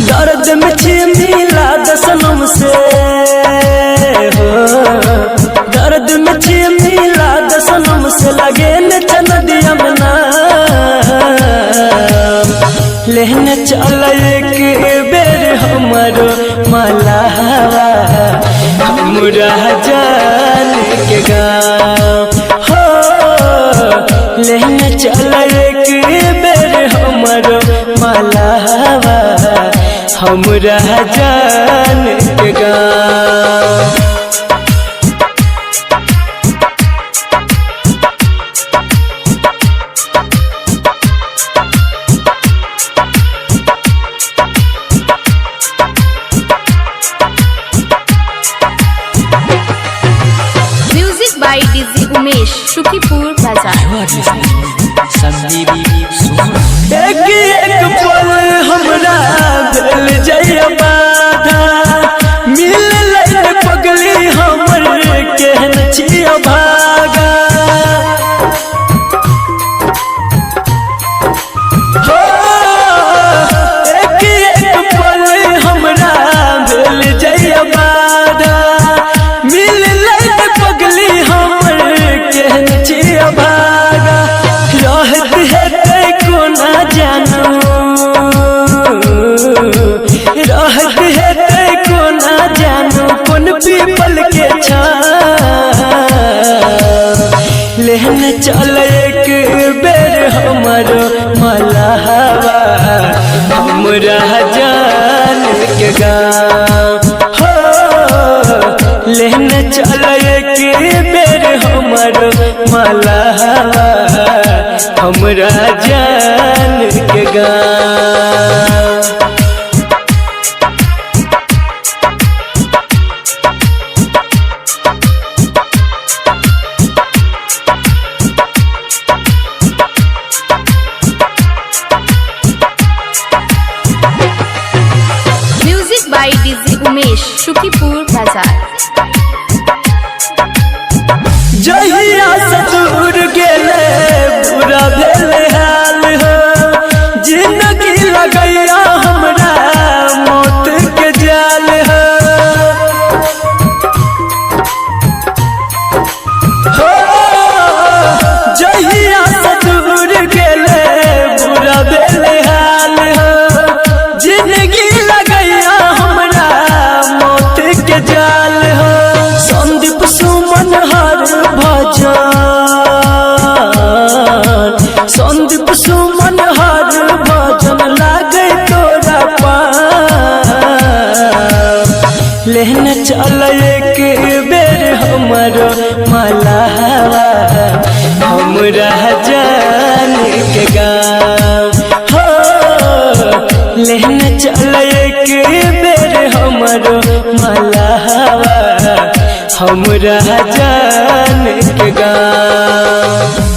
दर्द में मिला दसनम से हो, दर्द में मिला दसनम से लगे न चंदिया में ना लेने चल एक बेर हमारो मलावा हमरा जान के गाँव हो, लेने चल एक बेर हमारो मलावा हमरा जान के गाँव। Music by DJ Umesh, Shukipur बाजार। एक पल हमरा दिल जइया बाधा मिल ले पगली हमर केहन छिया भागा हो, एक पल हमरा दिल जइया बाधा मिल ले पगली हमर केहन छिया भागा रहत है को ना जानो रहत है को ना जानो कौन पीपल के छाँव लेने चल एक बेर हमारो मलावा हमरा जान के गाँव हो, लेने चल एक बेर हमारो मलावा हमरा जान के गाँव। Music by DJ Umesh, Shukipur बाजार। जहिया से दूर गेले बुरा भेल हाल हो, जिंदगी लगैया हमरा मौत के जाल हो, जहिया से दूर गेले बुरा भेल हाल हो, जिंदगी लगैया हमरा मौत के जाल हो। संदीप सुमन हर भजन, संदीप सुमन हर भजन लागे तोरा पाँव लेने चल एक बेर हमारो मलावा हमरा जान के गाँव हो, लेने चल एक बेर हमारो मलावा हमरा जान के गाँव।